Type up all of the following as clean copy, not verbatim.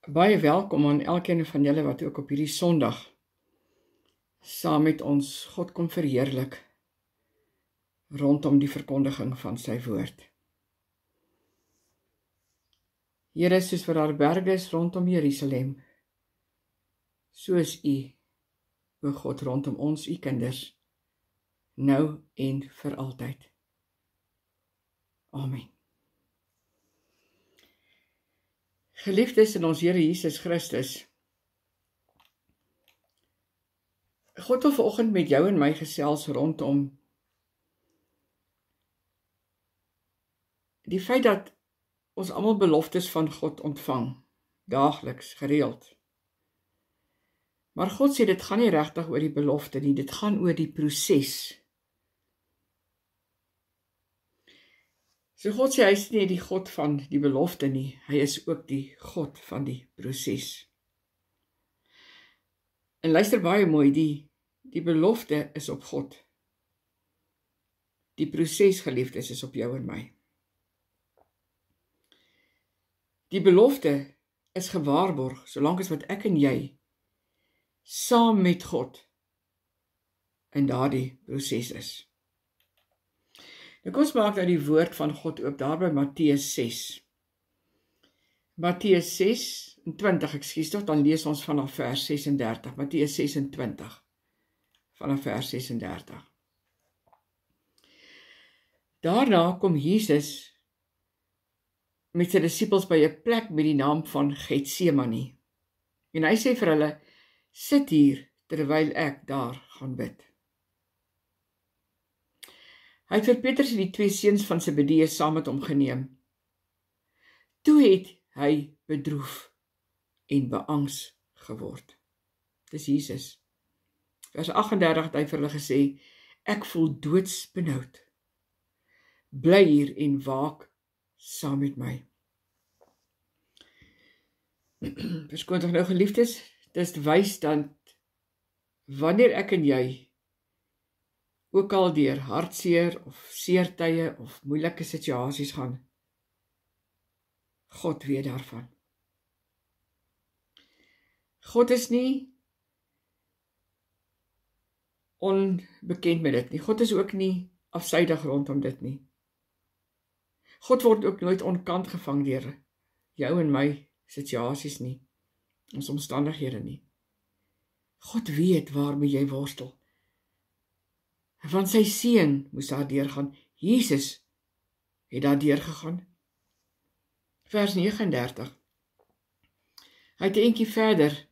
Baie welkom aan elkeen van julle wat ook op hierdie Sondag saam met ons God kom verheerlik rondom die verkondiging van sy woord. Here, soos wat daar berge is rondom Jerusalem, so is U, o God, rondom ons, U kinders, nou en vir altyd. Amen. Geliefdes in ons Here Jesus Christus, God wil vanoggend met jou en my gesels rondom die feit dat ons almal beloftes van God ontvang, daagliks, gereeld. Maar God sê dit gaan nie regtig oor die belofte nie, dit gaan oor die proses. So God sê, hy is nie die God van die belofte nie, hy is ook die God van die proses. En luister baie mooi, die belofte is op God. Die proses, geliefdes, is op jou en my. Die belofte is gewaarborg, solank as wat ek en jy saam met God in daardie proses is. Nou kom ons maak nou die woord van God oop, daar by Matteus 6. Matteus 26, dan lees ons vanaf vers 36. Matteus 26, vanaf vers 36. Daarna kom Jesus met sy disippels by 'n plek met die naam van Getsemane. En hy sê vir hulle, sit hier terwyl ek daar gaan bid. Hy het vir Petrus en die 2 seuns van Zebedeus saam met hom geneem. Toe het hy bedroef en beangs geword. Dis Jesus. Vers 38 het hy vir hulle gesê, ek voel doodsbenoud. Bly hier en waak saam met my. Verskoon tog nou, geliefdes, dis wys dat wanneer ek en jy ook al deur hartseer of seertye of moeilike situasies gaan, God weet daarvan. God is nie onbekend met dit nie. God is ook nie afsydig rondom dit nie. God word ook nooit onkant gevang deur jou en my situasies nie, ons omstandighede nie. God weet waarmee jy worstel. Want sy seun moes daar deurgaan. Jesus het daar deurgegaan. Vers 39. Hy het 'n entjie verder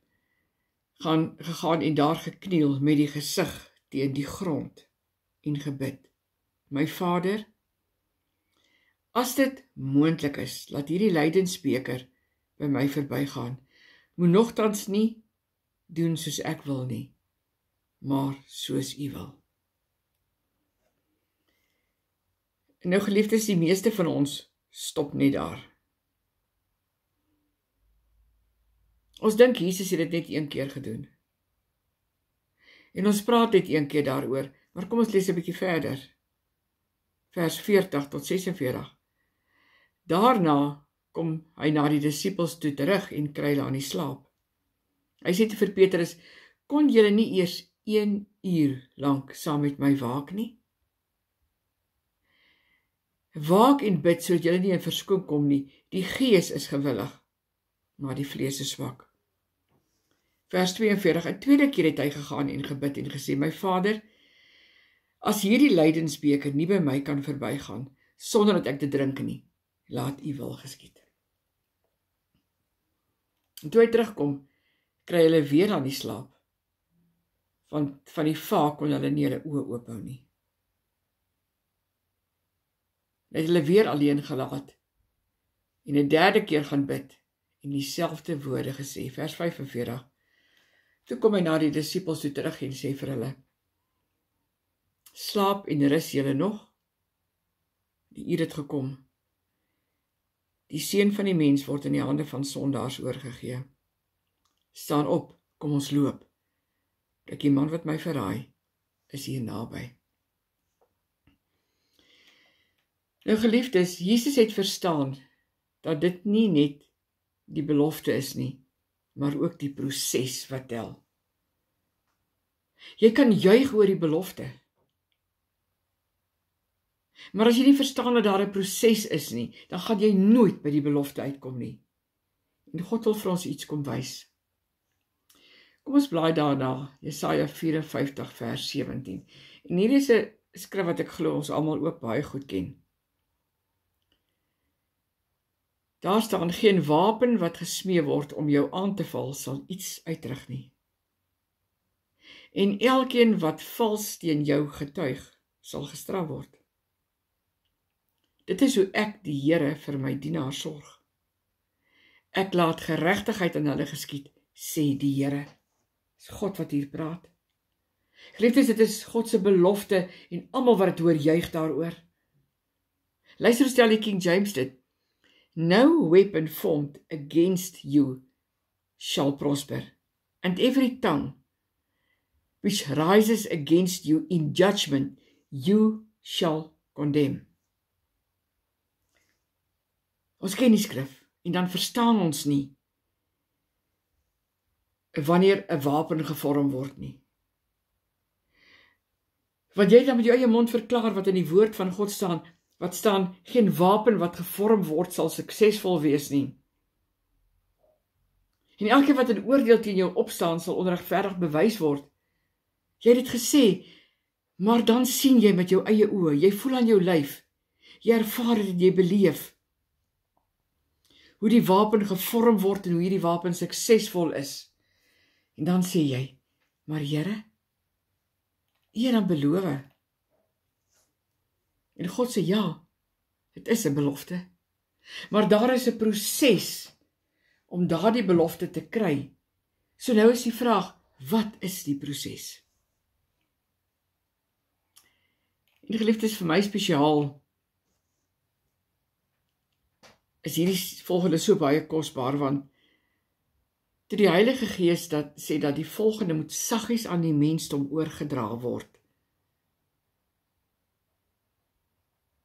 gegaan en daar gekniel met die gesig teen die grond en gebid. My Vader, as dit moontlik is, laat hierdie lydensbeker by my verbygaan. Moet nogtans nie doen soos ek wil nie, maar soos U wil. En nou, geliefdes, die meeste van ons stop net daar. Ons dink Jesus het dit net een keer gedoen. En ons praat net een keer daaroor, maar kom ons lees 'n bietjie verder. Vers 40 tot 46. Daarna kom hy na die disippels toe terug en kry hulle aan die slaap. Hy sê vir Petrus, kon julle nie eers 1 uur lank saam met my waak nie? Waak en bid, sodat julle nie in versoeking kom nie. Die gees is gewillig, maar die vlees is swak. Vers 42, 'n tweede keer het hy gegaan en gebid en gesê, my Vader, as hierdie lydensbeker nie by my kan verbygaan, sonder dat ek dit drink nie, laat U wil geskied. En toe hy terugkom, kry hulle weer aan die slaap, want van die vaak kon hulle nie hulle oë oophou nie. Hy het hulle weer alleen gelaat en 'n derde keer gaan bid en dieselfde woorde gesê. Vers 45. Toe kom hy na die disippels toe terug en sê vir hulle, slaap en rus julle nog? Die uur het gekom. Die seun van die mens word in die hande van sondaars oorgegee. Staan op, kom ons loop. Kyk, die man wat my verraai, is hier naby. Nou, geliefdes, Jesus het verstaan dat dit nie net die belofte is nie, maar ook die proses wat tel. Jy kan juig oor die belofte, maar as jy nie verstaan dat daar 'n proses is nie, dan gaan jy nooit by die belofte uitkom nie. En God wil vir ons iets kom wys. Kom ons blaai daarna, Jesaja 54 vers 17. En hier is 'n skrif wat ek glo ons almal ook baie goed ken. Daar staan: geen wapen wat gesmee word om jou aan te val, sal iets uitrig nie. En elkeen wat vals teen jou getuig, sal gestraf word. Dit is hoe ek, die Here, vir my dienaar sorg. Ek laat geregtigheid aan hulle geskied, sê die Here. Dis God wat hier praat. Geliefdes, dit is God se belofte en almal wat dit hoor juig daaroor. Luister, stel die King James dit: no weapon formed against you shall prosper, and every tongue which rises against you in judgment you shall condemn. Ons ken die skrif en dan verstaan ons nie wanneer 'n wapen gevorm word nie. Want jy dan met jou eie mond verklaar wat in die woord van God staan, wat staan: geen wapen wat gevorm word sal suksesvol wees nie. En elkeen wat 'n oordeel teen jou opstaan sal onregverdig bewys word. Jy het dit gesê, maar dan sien jy met jou eie oë, jy voel aan jou lyf, jy ervaar dit en jy beleef hoe die wapen gevorm word en hoe hierdie wapen suksesvol is. En dan sê jy, maar Here, U het dan beloof. En God sê ja, dit is 'n belofte. Maar daar is 'n proses om daardie belofte te kry. So nou is die vraag, wat is die proses? En geliefdes, vir my spesiaal is hierdie volgende so baie kosbaar, want toe die Heilige Gees sê dat die volgende moet saggies aan die mensdom oorgedra word,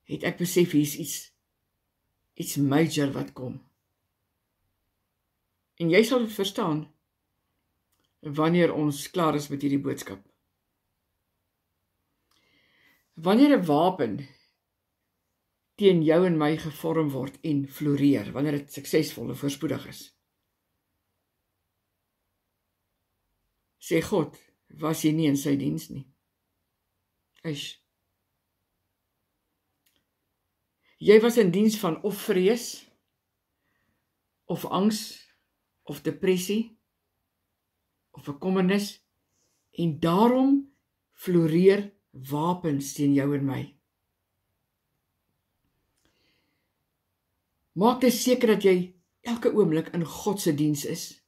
het ek besef hier is iets major wat kom. En jy sal dit verstaan wanneer ons klaar is met hierdie boodskap. Wanneer 'n wapen teen jou en my gevorm word en floreer, wanneer dit suksesvol en voorspoedig is, sê God, was jy nie in sy diens nie. Jy was in diens van of vrees, of angs, of depressie, of bekommernis, en daarom floreer wapens teen jou en my. Maak dit seker dat jy elke oomblik in God se diens is.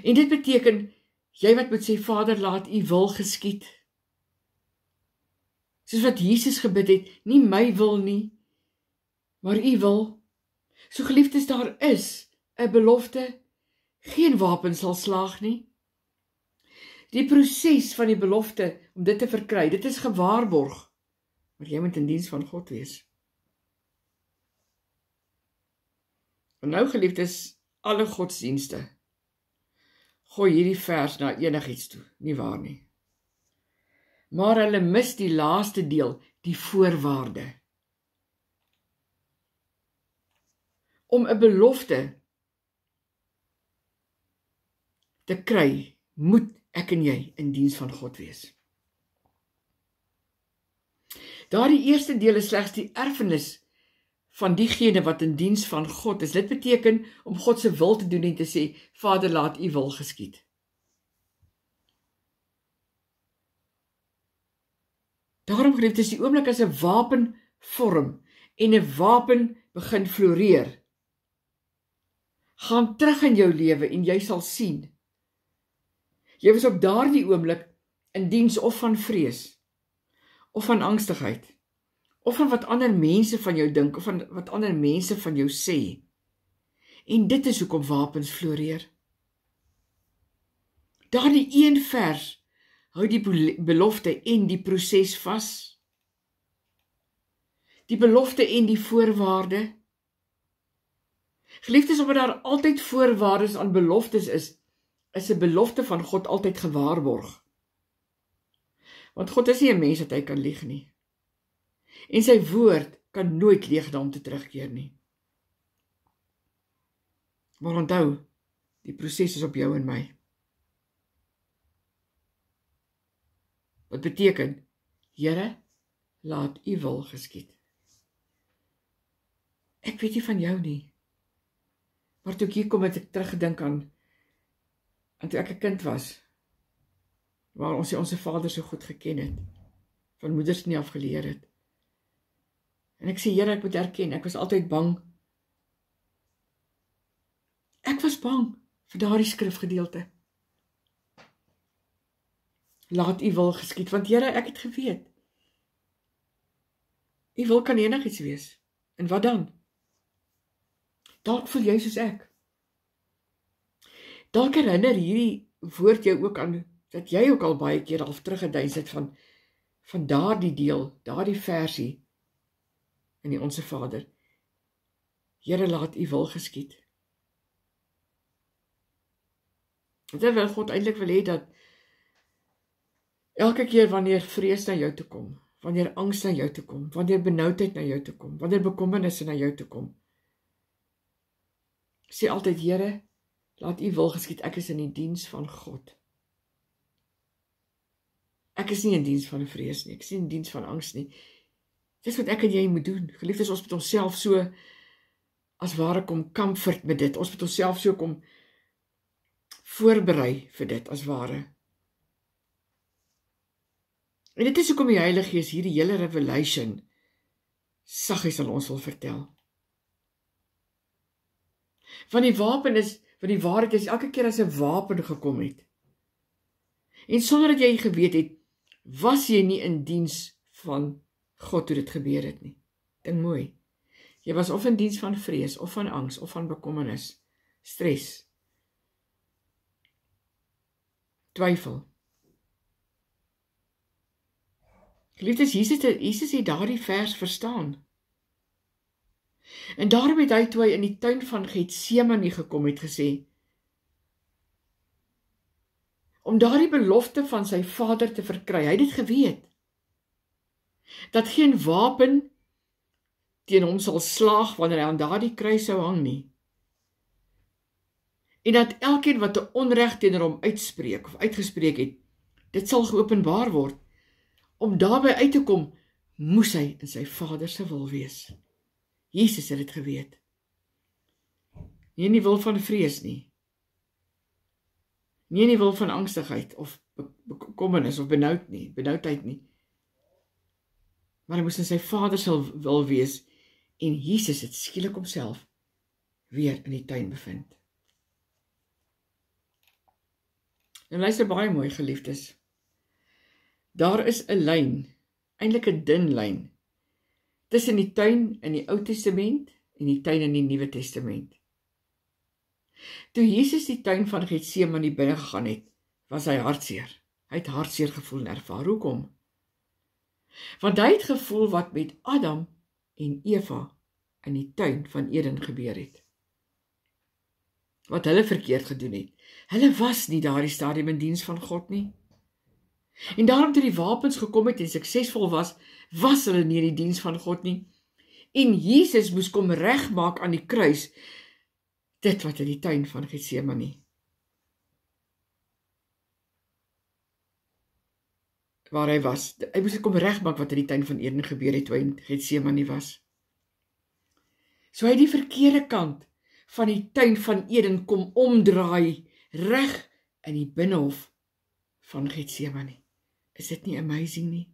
En dit beteken, jy wat moet sê, Vader, laat U wil geskied. Soos wat Jesus gebid het, nie my wil nie, maar U wil. So geliefdes, daar is 'n belofte, geen wapen sal slaag nie. Die proses van die belofte om dit te verkry, dit is gewaarborg, maar jy moet in diens van God wees. En nou geliefdes, alle godsdienste gooi hierdie vers na enigiets toe, nie waar nie. Maar hulle mis die laaste deel, die voorwaarde. Om 'n belofte te kry, moet ek en jy in diens van God wees. Daardie eerste deel is slegs die erfenis van diegene wat in diens van God is. Dit beteken om God se wil te doen en te sê, Vader, laat U wil geskied. Daarom geliefdes, die oomblik as 'n wapen vorm en 'n wapen begin floreer, gaan terug in jou lewe en jy sal sien, jy was op daardie oomblik in diens of van vrees, of van angstigheid, of van wat ander mense van jou dink, of van wat ander mense van jou sê. En dit is hoekom wapens floreer. Daardie een vers hou die belofte en die proses vas. Die belofte en die voorwaarde. Geliefdes, omdat daar altyd voorwaardes aan beloftes is 'n belofte van God altyd gewaarborg. Want God is nie 'n mens dat hy kan lieg nie. En sy woord kan nooit leeg na hom toe terugkeer nie. Maar onthou, die proses is op jou en my. Wat beteken, Here, laat u wil geskied. Ek weet nie van jou nie, maar toe ek hier kom het ek teruggedink aan toe ek 'n kind was, waar ons Onse Vader so goed geken het, van moeders nie afgeleer het. En ek sê, Here, ek moet erken, ek was altyd bang. Ek was bang vir daardie skrifgedeelte. Laat u wil geskied, want Here, ek het geweet. U wil kan enigiets wees. En wat dan? Dalk voel jy soos ek. Dalk herinner hierdie woord jou ook aan, dat jy ook al baie keer half teruggeduins het van daardie deel, daardie versie in die Onse Vader. Here, laat u wil geskied. Terwyl God eintlik wil hê dat elke keer wanneer vrees na jou toe kom, wanneer angs na jou toe kom, wanneer benoudheid na jou toe kom, wanneer bekommernisse na jou toe kom, sê altyd, Here, laat u wil geskied, ek is in die diens van God. Ek is nie in diens van vrees nie, ek is nie in diens van angs nie. Dis wat ek en jy moet doen. Geliefdes, ons moet onsself so as ware kom comfort met dit. Ons moet onsself so kom voorberei vir dit as ware. En dit is hoekom die Heilige Gees hierdie hele revelation saggies aan ons wil vertel. Want die wapen is, want die waarheid is elke keer as 'n wapen gekom het. En sonder dat jy geweet het, was jy nie in diens van God toe dit gebeur het nie. Dink mooi. Jy was of in diens van vrees, of van angs, of van bekommernis, stres, twyfel. Geliefdes, Jesus het daardie vers verstaan. En daarom het hy, toe hy in die tuin van Getsemane gekom het, gesê, om daardie belofte van sy Vader te verkry, hy het dit geweet, dat geen wapen teen hom sal slaag wanneer hy aan daardie kruis sou hang nie. En dat elkeen wat 'n onreg teenoor hom uitspreek of uitgespreek het, dit sal geopenbaar word. Om daarby uit te kom, moes hy in sy Vader se wil wees. Jesus het dit geweet. Nie in die wil van vrees nie. Nie in die wil van angstigheid of bekommernis of benoudheid nie. Maar hy moes in sy Vader se wil wees en Jesus het skielik homself weer in die tuin bevind. Nou luister baie mooi, geliefdes. Daar is 'n lyn, eintlik 'n dun lyn, tussen die tuin in die Ou Testament en die tuin in die Nuwe Testament. Toe Jesus die tuin van Getsemane binne gegaan het, was hy hartseer. Hy het hartseer gevoel en ervaar. Hoekom? Want hy het gevoel wat met Adam en Eva in die tuin van Eden gebeur het. Wat hulle verkeerd gedoen het. Hulle was nie daardie stadium in diens van God nie. En daarom toe die wapens gekom het en suksesvol was hulle nie in die diens van God nie. En Jesus moes kom regmaak aan die kruis, dit wat in die tuin van Getsemane. Waar hy was. Hy moes kom regmaak wat in die tuin van Eden gebeur het toe hy in Getsemane was. So hy het die verkeerde kant van die tuin van Eden kom omdraai, reg in die binnehof van Getsemane. Is dit nie amazing nie?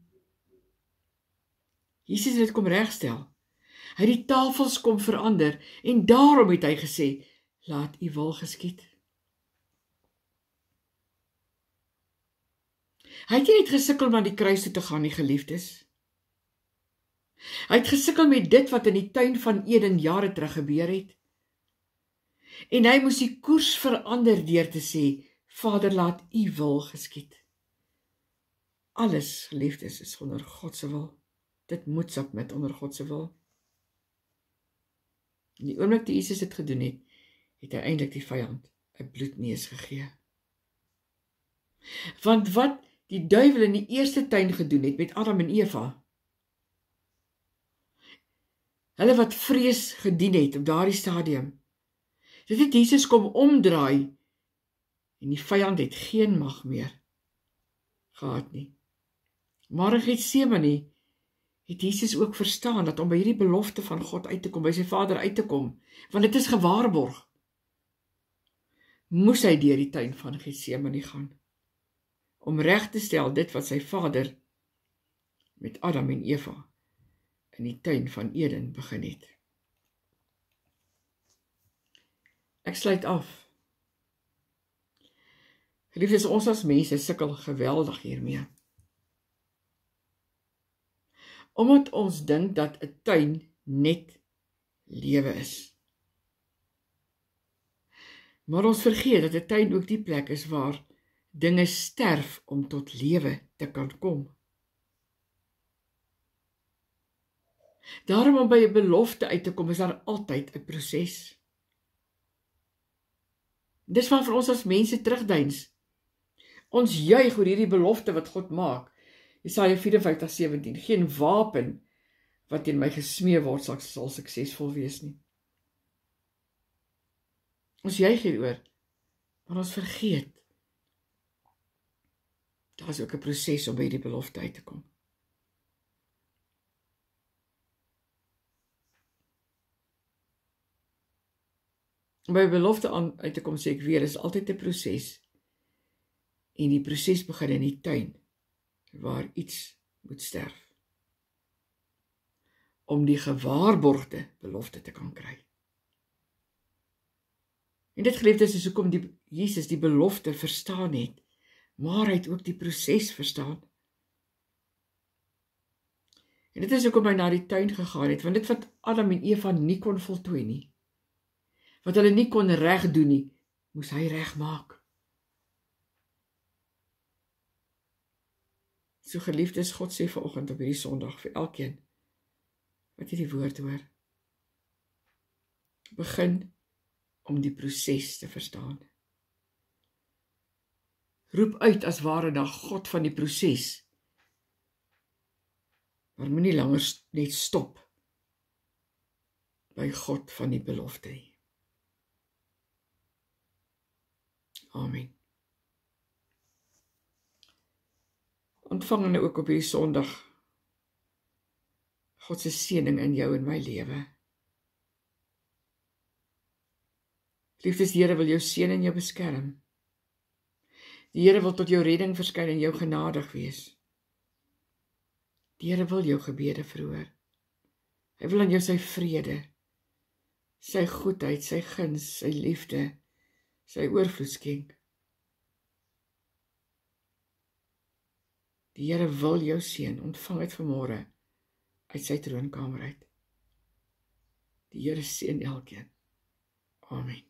Jesus het dit kom regstel. Hy het die tafels kom verander en daarom het hy gesê, laat u wil geskied. Hy het nie net gesukkel om na die kruis toe te gaan nie, geliefdes. Hy het gesukkel met dit wat in die tuin van Eden jare terug gebeur het. En hy moes die koers verander deur te sê, Vader, laat u wil geskied. Alles, geliefdes, is onder God se wil. Dit moet submit onder God se wil. In die oomblik toe Jesus dit gedoen het, het hy eintlik die vyand 'n bloedneus gegee. Want wat die duiwel in die eerste tuin gedoen het met Adam en Eva, hulle wat vrees gedien het op daardie stadium, dit het Jesus kom omdraai en die vyand het geen mag meer gehad nie. Maar in Getsemane het Jesus ook verstaan dat om by hierdie belofte van God uit te kom, by sy Vader uit te kom, want dit is gewaarborg, moes hy deur die tuin van Getsemane gaan, om reg te stel dit wat sy Vader met Adam en Eva in die tuin van Eden begin het. Ek sluit af. Geliefdes, ons as mense sukkel geweldig hiermee. Omdat ons dink dat 'n tuin net lewe is. Maar ons vergeet dat 'n tuin ook die plek is waar dinge sterf om tot lewe te kan kom. Daarom om by 'n belofte uit te kom, is daar altyd 'n proses. Dis waarvoor ons as mense terugdeins. Ons juig oor hierdie belofte wat God maak. Jesaja 54:17, geen wapen wat teen my gesmee word sal suksesvol wees nie. Ons juig hieroor, maar ons vergeet, daar is ook 'n proses om by hierdie belofte uit te kom. Om by 'n belofte uit te kom, sê ek weer, is altyd 'n proses. En die proses begin in die tuin, waar iets moet sterf, om die gewaarborgde belofte te kan kry. En dit geliefdes is hoekom Jesus die belofte verstaan het, maar hy het ook die proses verstaan. En dit is hoekom hy na die tuin gegaan het, want dit wat Adam en Eva nie kon voltooi nie, wat hulle nie kon reg doen nie, moes hy reg maak. So geliefdes, God sê vanoggend op hierdie Sondag vir elkeen wat hierdie woord hoor, begin om die proses te verstaan. Roep uit as ware na God van die proses, maar moenie langer net stop by God van die belofte nie. Amen. Ontvang nou ook op hierdie Sondag God se seëning in jou en my lewe. Liefdes, die Here wil jou seën en jou beskerm. Die Here wil tot jou redding verskyn en jou genadig wees. Die Here wil jou gebede verhoor. Hy wil aan jou sy vrede, sy goedheid, sy guns, sy liefde, sy oorvloed skenk. Die Here wil jou seën, ontvang dit vanmôre uit sy troonkamer uit. Die Here seën elkeen. Amen.